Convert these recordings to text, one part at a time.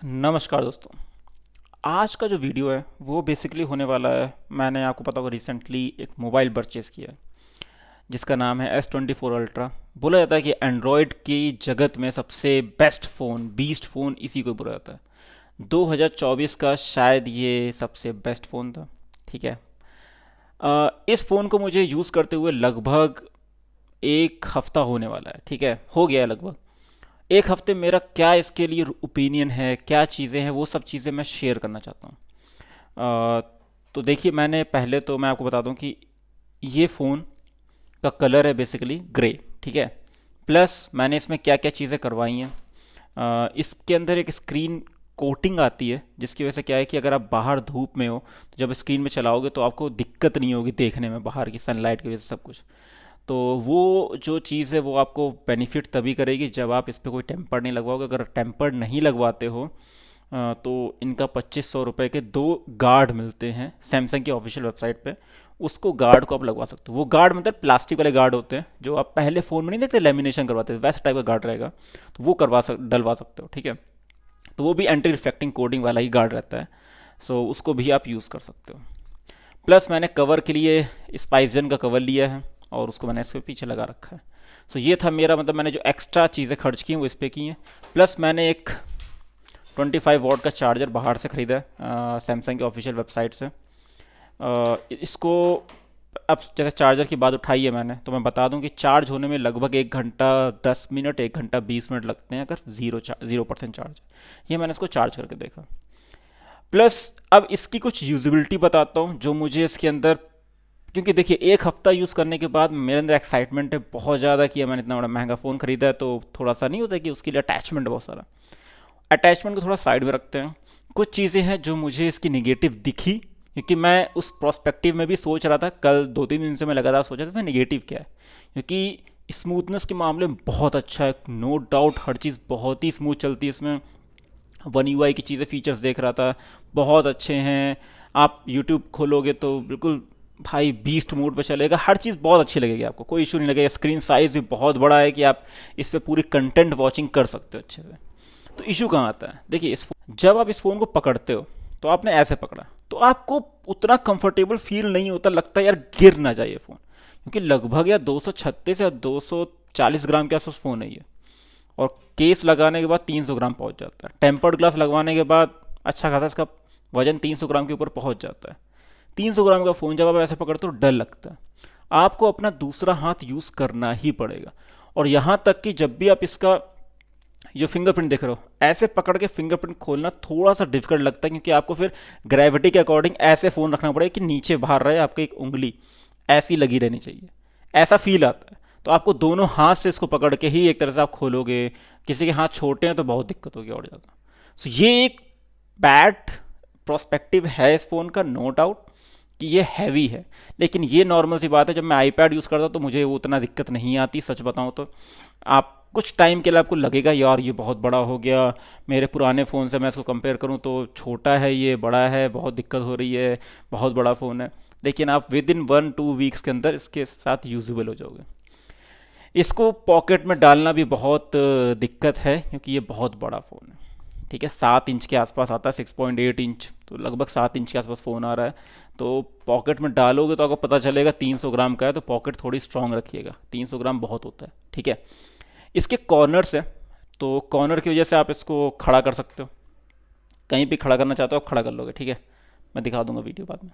नमस्कार दोस्तों। आज का जो वीडियो है वो बेसिकली होने वाला है, मैंने आपको पता होगा रिसेंटली एक मोबाइल परचेज़ किया है जिसका नाम है S24 अल्ट्रा। बोला जाता है कि एंड्रॉयड की जगत में सबसे बेस्ट फ़ोन, बीस्ट फ़ोन इसी को बोला जाता है। 2024 का शायद ये सबसे बेस्ट फ़ोन था। ठीक है। इस फ़ोन को मुझे यूज़ करते हुए लगभग एक हफ़्ता होने वाला है। ठीक है, हो गया है लगभग एक हफ्ते। मेरा क्या इसके लिए ओपिनियन है, क्या चीज़ें हैं, वो सब चीज़ें मैं शेयर करना चाहता हूँ। अ, तो देखिए, मैंने पहले तो मैं आपको बता दूं कि ये फ़ोन का कलर है बेसिकली ग्रे। ठीक है। प्लस मैंने इसमें क्या क्या चीज़ें करवाई हैं। इसके अंदर एक स्क्रीन कोटिंग आती है जिसकी वजह से क्या है कि अगर आप बाहर धूप में हो तो जब स्क्रीन में चलाओगे तो आपको दिक्कत नहीं होगी देखने में, बाहर की सनलाइट की वजह से सब कुछ। तो वो जो चीज़ है वो आपको बेनिफिट तभी करेगी जब आप इस पर कोई टेम्पर नहीं लगवाओगे। अगर टेम्पर नहीं लगवाते हो तो इनका 2500 रुपये के दो गार्ड मिलते हैं सैमसंग की ऑफिशियल वेबसाइट पे। उसको गार्ड को आप लगवा सकते हो। वो गार्ड मतलब प्लास्टिक वाले गार्ड होते हैं जो आप पहले फ़ोन में नहीं देखते, लेमिनेशन करवाते थे, वैसा टाइप का गार्ड रहेगा। तो वो डलवा सकते हो। ठीक है। तो वो भी एंटी रिफ्लेक्टिंग कोडिंग वाला ही गार्ड रहता है। सो उसको भी आप यूज़ कर सकते हो। प्लस मैंने कवर के लिए स्पाइसजन का कवर लिया है और उसको मैंने इसके पीछे लगा रखा है। सो ये था मेरा मतलब, मैंने जो एक्स्ट्रा चीज़ें खर्च की हैं वो इस पे की हैं। प्लस मैंने एक 25 वॉट का चार्जर बाहर से ख़रीदा है सैमसंग की ऑफिशियल वेबसाइट से। इसको अब जैसे चार्जर की बात उठाई है मैंने, तो मैं बता दूं कि चार्ज होने में लगभग 1 घंटा 10 मिनट, 1 घंटा 20 मिनट लगते हैं अगर ज़ीरो परसेंट चार्ज है। ये मैंने इसको चार्ज करके देखा। प्लस अब इसकी कुछ यूजिबिलिटी बताता हूँ जो मुझे इसके अंदर, क्योंकि देखिए एक हफ्ता यूज़ करने के बाद मेरे अंदर एक्साइटमेंट है बहुत ज़्यादा कि मैंने इतना बड़ा महंगा फ़ोन खरीदा है, तो थोड़ा सा नहीं होता कि उसके लिए अटैचमेंट बहुत सारा। अटैचमेंट को थोड़ा साइड में रखते हैं। कुछ चीज़ें हैं जो मुझे इसकी निगेटिव दिखी, क्योंकि मैं उस प्रोस्पेक्टिव में भी सोच रहा था। कल 2-3 दिन से मैं लगातार सोचा था निगेटिव क्या है, क्योंकि स्मूथनेस के मामले में बहुत अच्छा है, नो डाउट। हर चीज़ बहुत ही स्मूथ चलती है इसमें। वन यूआई की चीज़ें, फीचर्स देख रहा था, बहुत अच्छे हैं। आप यूट्यूब खोलोगे तो बिल्कुल भाई बीस्ट मोड पे चलेगा, हर चीज़ बहुत अच्छी लगेगी आपको, कोई इशू नहीं लगेगा। स्क्रीन साइज़ भी बहुत बड़ा है कि आप इस पर पूरी कंटेंट वॉचिंग कर सकते हो अच्छे से। तो इशू कहाँ आता है, देखिए जब आप इस फ़ोन को पकड़ते हो तो आपने ऐसे पकड़ा तो आपको उतना कंफर्टेबल फील नहीं होता, लगता है यार गिर ना जाए फ़ोन, क्योंकि लगभग या 236 या 240 ग्राम के आसपास फ़ोन है ये। और केस लगाने के बाद 300 ग्राम पहुंच जाता है। टेम्पर्ड ग्लास लगवाने के बाद अच्छा खासा इसका वजन 300 ग्राम के ऊपर पहुंच जाता है। 300 ग्राम का फ़ोन जब आप ऐसे पकड़ते हो डर लगता है। आपको अपना दूसरा हाथ यूज़ करना ही पड़ेगा। और यहाँ तक कि जब भी आप इसका जो फिंगरप्रिंट देख रहे हो, ऐसे पकड़ के फिंगरप्रिंट खोलना थोड़ा सा डिफिकल्ट लगता है, क्योंकि आपको फिर ग्रेविटी के अकॉर्डिंग ऐसे फ़ोन रखना पड़ेगा कि नीचे बाहर रहे, आपकी एक उंगली ऐसी लगी रहनी चाहिए, ऐसा फील आता है। तो आपको दोनों हाथ से इसको पकड़ के ही एक तरह से आप खोलोगे। किसी के हाथ छोटे हैं तो बहुत दिक्कत होगी और ज़्यादा। सो ये एक बैड प्रोस्पेक्टिव है इस फ़ोन का, नो डाउट कि ये हैवी है। लेकिन ये नॉर्मल सी बात है, जब मैं आईपैड यूज़ करता हूँ तो मुझे वो उतना दिक्कत नहीं आती, सच बताऊँ तो। आप कुछ टाइम के लिए आपको लगेगा यार ये बहुत बड़ा हो गया, मेरे पुराने फ़ोन से मैं इसको कंपेयर करूँ तो छोटा है, ये बड़ा है, बहुत दिक्कत हो रही है, बहुत बड़ा फ़ोन है। लेकिन आप विद इन 1-2 वीक्स के अंदर इसके साथ यूजेबल हो जाओगे। इसको पॉकेट में डालना भी बहुत दिक्कत है, क्योंकि ये बहुत बड़ा फ़ोन है। ठीक है, 7 इंच के आसपास आता है, 6.8 इंच, तो लगभग 7 इंच के आसपास फ़ोन आ रहा है। तो पॉकेट में डालोगे तो आपको पता चलेगा 300 ग्राम का है, तो पॉकेट थोड़ी स्ट्रांग रखिएगा, 300 ग्राम बहुत होता है। ठीक है। इसके कॉर्नर्स है, तो कॉर्नर की वजह से आप इसको खड़ा कर सकते हो, कहीं भी खड़ा करना चाहते हो आप खड़ा कर लोगे। ठीक है, मैं दिखा दूंगा वीडियो बाद में।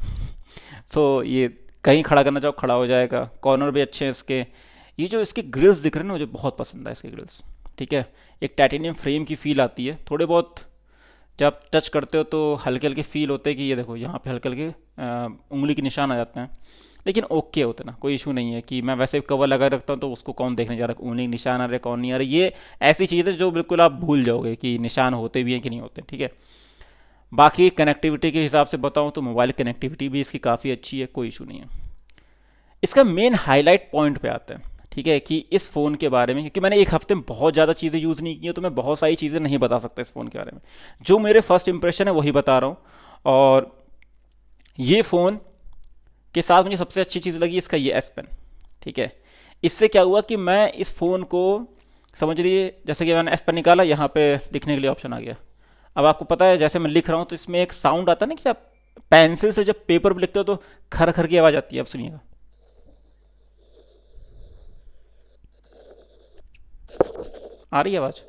सो ये कहीं खड़ा करना चाहो खड़ा हो जाएगा। कॉर्नर भी अच्छे हैं इसके। ये जो इसके ग्रिल्स दिख रहे हैं ना, मुझे बहुत पसंद है इसके ग्रिल्स। ठीक है, एक टाइटेनियम फ्रेम की फील आती है थोड़े बहुत। जब टच करते हो तो हल्के हल्के फील होते हैं कि ये देखो यहाँ पे हल्के हल्के उंगली के निशान आ जाते हैं। लेकिन ओके होते ना, कोई इशू नहीं है कि मैं वैसे कवर लगा रखता हूँ तो उसको कौन देखने जा रहा है, उंगली के निशान आ रहे कौन नहीं आ रहे। ये ऐसी चीज़ है जो बिल्कुल आप भूल जाओगे कि निशान होते भी हैं कि नहीं होते। ठीक है। बाकी कनेक्टिविटी के हिसाब से बताऊँ तो मोबाइल कनेक्टिविटी भी इसकी काफ़ी अच्छी है, कोई इशू नहीं है। इसका मेन हाईलाइट पॉइंट पे आता है। ठीक है, कि इस फ़ोन के बारे में, क्योंकि मैंने एक हफ्ते में बहुत ज़्यादा चीज़ें यूज़ नहीं की हैं तो मैं बहुत सारी चीज़ें नहीं बता सकता इस फ़ोन के बारे में। जो मेरे फर्स्ट इंप्रेशन है वही बता रहा हूँ। और ये फ़ोन के साथ मुझे सबसे अच्छी चीज़ लगी इसका ये एस पेन। ठीक है, इससे क्या हुआ कि मैं इस फ़ोन को, समझ लीजिए जैसे कि मैंने एस पेन निकाला, यहाँ पे लिखने के लिए ऑप्शन आ गया। अब आपको पता है जैसे मैं लिख रहा हूँ तो इसमें एक साउंड आता है ना कि आप पेंसिल से जब पेपर पर लिखते हो तो खर खर की आवाज़ आती है, आप सुनिएगा। आ रही है आवाज़?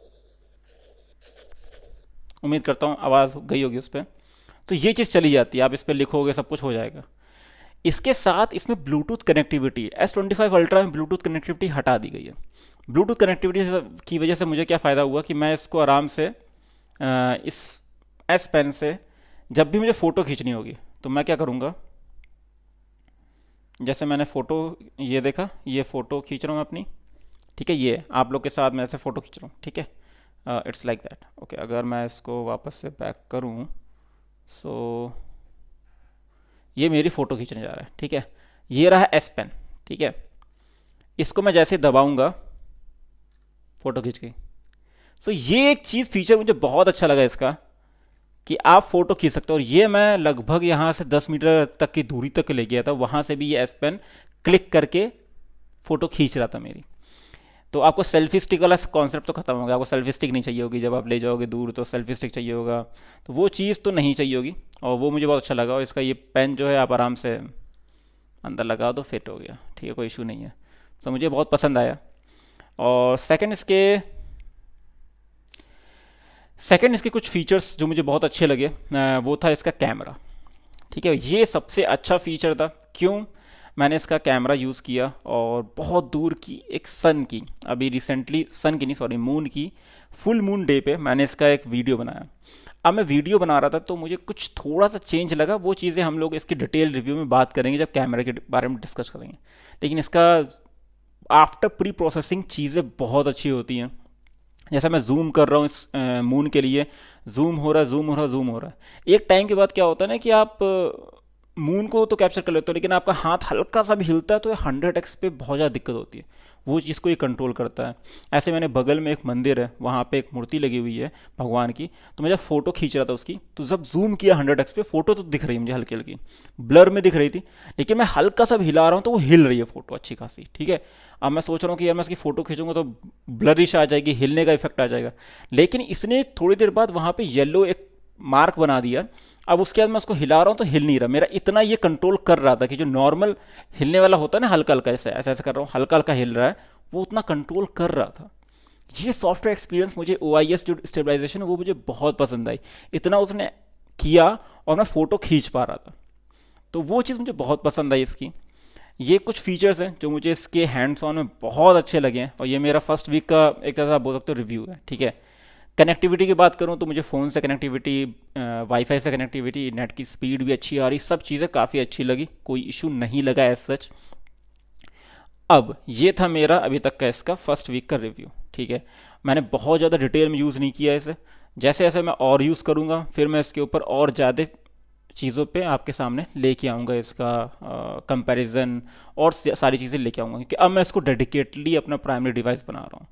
उम्मीद करता हूँ आवाज़ गई होगी उस पर। तो ये चीज़ चली जाती है, आप इस पर लिखोगे सब कुछ हो जाएगा। इसके साथ इसमें ब्लूटूथ कनेक्टिविटी, S25 अल्ट्रा में ब्लूटूथ कनेक्टिविटी हटा दी गई है। ब्लूटूथ कनेक्टिविटी की वजह से मुझे क्या फ़ायदा हुआ कि मैं इसको आराम से इस एस पेन से जब भी मुझे फ़ोटो खींचनी होगी तो मैं क्या करूँगा, जैसे मैंने फ़ोटो, ये देखा, ये फ़ोटो खींच रहा हूँ मैं अपनी, ठीक है, ये आप लोग के साथ मैं ऐसे फ़ोटो खींच रहा हूँ, ठीक है, इट्स लाइक दैट। ओके, अगर मैं इसको वापस से बैक करूँ, सो ये मेरी फ़ोटो खींचने जा रहा है, ठीक है। ये रहा एस पेन, ठीक है। इसको मैं जैसे दबाऊंगा, फ़ोटो खींच गई। सो ये एक चीज़ फीचर मुझे बहुत अच्छा लगा इसका, कि आप फ़ोटो खींच सकते हो। और ये मैं लगभग यहाँ से 10 मीटर तक की दूरी तक ले गया था, वहाँ से भी ये एस पेन क्लिक करके फ़ोटो खींच रहा था मेरी। तो आपको सेल्फी स्टिक वाला कॉन्सेप्ट तो खत्म हो गया, आपको सेल्फी स्टिक नहीं चाहिए होगी, जब आप ले जाओगे दूर तो सेल्फी स्टिक चाहिए होगा, तो वो चीज़ तो नहीं चाहिए होगी। और वो मुझे बहुत अच्छा लगा। और इसका ये पेन जो है आप आराम से अंदर लगा दो, फिट हो गया, ठीक है, कोई इशू नहीं है। तो मुझे बहुत पसंद आया। और सेकंड इसके कुछ फीचर्स जो मुझे बहुत अच्छे लगे, वो था इसका कैमरा, ठीक है। ये सबसे अच्छा फीचर था। क्यों? मैंने इसका कैमरा यूज़ किया और बहुत दूर की एक सन की, अभी रिसेंटली सन की नहीं, सॉरी, मून की फुल मून डे पे मैंने इसका एक वीडियो बनाया। अब मैं वीडियो बना रहा था तो मुझे कुछ थोड़ा सा चेंज लगा, वो चीज़ें हम लोग इसकी डिटेल रिव्यू में बात करेंगे जब कैमरे के बारे में डिस्कस करेंगे। लेकिन इसका आफ्टर प्री प्रोसेसिंग चीज़ें बहुत अच्छी होती हैं। जैसा मैं जूम कर रहा हूँ इस मून के लिए, जूम हो रहा है, जूम हो रहा है, जूम हो रहा है। एक टाइम के बाद क्या होता है ना कि आप मून को तो कैप्चर कर लेते हो, लेकिन आपका हाथ हल्का सा भी हिलता है तो 100x पे बहुत ज़्यादा दिक्कत होती है। वो चीज़ को ये कंट्रोल करता है। ऐसे मैंने बगल में एक मंदिर है, वहाँ पे एक मूर्ति लगी हुई है भगवान की, तो मैं जब फोटो खींच रहा था उसकी, तो जब जूम किया 100x पे, फोटो तो दिख रही है मुझे हल्की हल्की, ब्लर में दिख रही थी, लेकिन मैं हल्का सा भी हिला रहा हूँ तो वो हिल रही है फोटो अच्छी खासी, ठीक है। अब मैं सोच रहा हूँ कि यार मैं इसकी फ़ोटो खींचूंगा तो ब्लरिश आ जाएगी, हिलने का इफेक्ट आ जाएगा, लेकिन इसने थोड़ी देर बाद वहाँ पे येलो एक मार्क बना दिया। अब उसके बाद मैं उसको हिला रहा हूँ तो हिल नहीं रहा, मेरा इतना ये कंट्रोल कर रहा था कि जो नॉर्मल हिलने वाला होता है ना, हल्का हल्का ऐसे ऐसे ऐसे कर रहा हूँ, हल्का हल्का हिल रहा है, वो उतना कंट्रोल कर रहा था। ये सॉफ्टवेयर एक्सपीरियंस मुझे, OIS जो स्टेबलाइजेशन है, वो मुझे बहुत पसंद आई। इतना उसने किया और मैं फ़ोटो खींच पा रहा था, तो वो चीज़ मुझे बहुत पसंद आई इसकी। ये कुछ फीचर्स हैं जो मुझे इसके हैंड्स ऑन में बहुत अच्छे लगे हैं, और ये मेरा फर्स्ट वीक का एक तरह से आप बोल सकते हो रिव्यू है, ठीक है। कनेक्टिविटी की बात करूँ तो मुझे फ़ोन से कनेक्टिविटी, वाईफाई से कनेक्टिविटी, नेट की स्पीड भी अच्छी आ रही, सब चीज़ें काफ़ी अच्छी लगी, कोई इशू नहीं लगा एज सच। अब ये था मेरा अभी तक का इसका फर्स्ट वीक का रिव्यू, ठीक है। मैंने बहुत ज़्यादा डिटेल में यूज़ नहीं किया इसे। जैसे जैसे मैं और यूज़ करूँगा फिर मैं इसके ऊपर और ज़्यादा चीज़ों पे आपके सामने लेके आऊँगा, इसका कंपैरिजन और सारी चीज़ें लेके आऊँगा, क्योंकि अब मैं इसको डेडिकेटली अपना प्राइमरी डिवाइस बना रहा हूँ।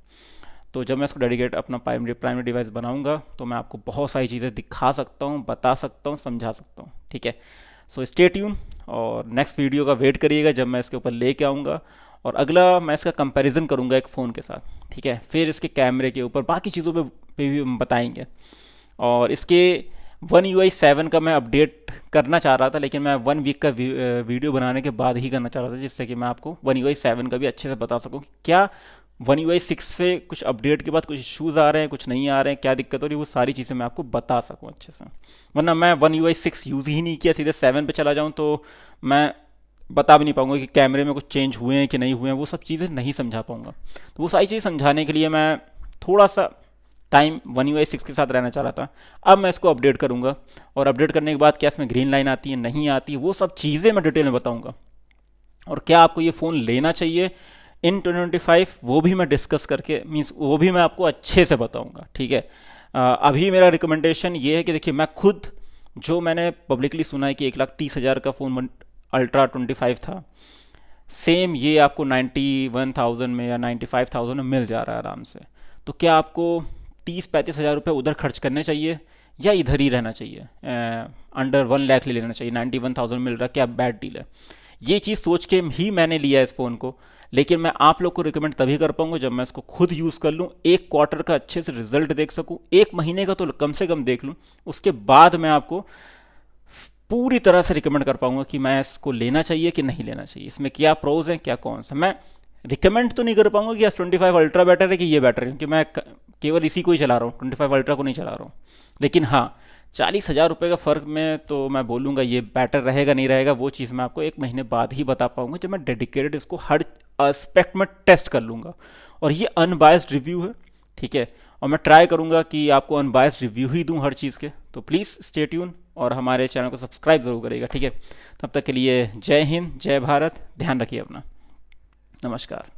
तो जब मैं इसको डेडिकेट अपना प्राइमरी डिवाइस बनाऊँगा तो मैं आपको बहुत सारी चीज़ें दिखा सकता हूँ, बता सकता हूँ, समझा सकता हूँ, ठीक है। सो स्टे ट्यून, और नेक्स्ट वीडियो का वेट करिएगा जब मैं इसके ऊपर लेके आऊँगा। और अगला मैं इसका कंपैरिजन करूँगा एक फ़ोन के साथ, ठीक है। फिर इसके कैमरे के ऊपर बाकी चीज़ों पे भी हम बताएंगे। और इसके One UI 7 का मैं अपडेट करना चाह रहा था, लेकिन मैं 1 वीक का वीडियो बनाने के बाद ही करना चाह रहा था, जिससे कि मैं आपको One UI 7 का भी अच्छे से बता सकूं कि क्या One UI 6 से कुछ अपडेट के बाद कुछ इश्यूज़ आ रहे हैं, कुछ नहीं आ रहे हैं, क्या दिक्कत हो रही है, वो सारी चीज़ें मैं आपको बता सकूं अच्छे से। वरना मैं One UI 6 यूज़ ही नहीं किया, सीधे 7 पे चला जाऊँ तो मैं बता भी नहीं पाऊंगा कि कैमरे में कुछ चेंज हुए हैं कि नहीं हुए हैं, वो सब चीज़ें नहीं समझा पाऊंगा। तो वो सारी चीज़ें समझाने के लिए मैं थोड़ा सा टाइम One UI 6 के साथ रहना चाह रहा था। अब मैं इसको अपडेट करूंगा, और अपडेट करने के बाद क्या इसमें ग्रीन लाइन आती है, नहीं आती है, वो सब चीज़ें मैं डिटेल में बताऊंगा। और क्या आपको ये फ़ोन लेना चाहिए इन 2025, वो भी मैं डिस्कस करके, मीन्स वो भी मैं आपको अच्छे से बताऊंगा, ठीक है। अभी मेरा रिकमेंडेशन ये है कि देखिए, मैं खुद, जो मैंने पब्लिकली सुना है कि 1,30,000 का फ़ोन अल्ट्रा 25 था, सेम ये आपको 91,000 में या 95,000 में मिल जा रहा है आराम से। तो क्या आपको 30-35 हज़ार रुपये उधर खर्च करने चाहिए, या इधर ही रहना चाहिए, अंडर 1 लाख ले लेना चाहिए? 91,000 मिल रहा है, क्या बैड डील है? ये चीज़ सोच के ही मैंने लिया इस फ़ोन को। लेकिन मैं आप लोग को रिकमेंड तभी कर पाऊंगा जब मैं इसको खुद यूज़ कर लूँ, एक क्वार्टर का अच्छे से रिजल्ट देख सकूँ, एक महीने का तो कम से कम देख लूँ। उसके बाद मैं आपको पूरी तरह से रिकमेंड कर पाऊंगा कि मैं इसको लेना चाहिए कि नहीं लेना चाहिए, इसमें क्या प्रोज हैं क्या कॉन्स हैं। मैं रिकमेंड तो नहीं कर पाऊंगा कि S25 अल्ट्रा बेटर है कि ये बेटर है, क्योंकि मैं केवल इसी को ही चला रहा हूँ, 25 अल्ट्रा को नहीं चला रहा हूँ। लेकिन हाँ, 40,000 रुपये का फ़र्क में तो मैं बोलूँगा ये बेटर रहेगा नहीं रहेगा, वो चीज़ मैं आपको एक महीने बाद ही बता पाऊंगा, जब मैं डेडिकेटेड इसको हर एस्पेक्ट में टेस्ट कर लूँगा। और ये अनबायस्ड रिव्यू है, ठीक है। और मैं ट्राई करूँगा कि आपको अनबायस्ड रिव्यू ही दूँ हर चीज़ के। तो प्लीज़ स्टे ट्यून और हमारे चैनल को सब्सक्राइब ज़रूर करिएगा, ठीक है। तब तक के लिए जय हिंद, जय भारत, ध्यान रखिए अपना। नमस्कार।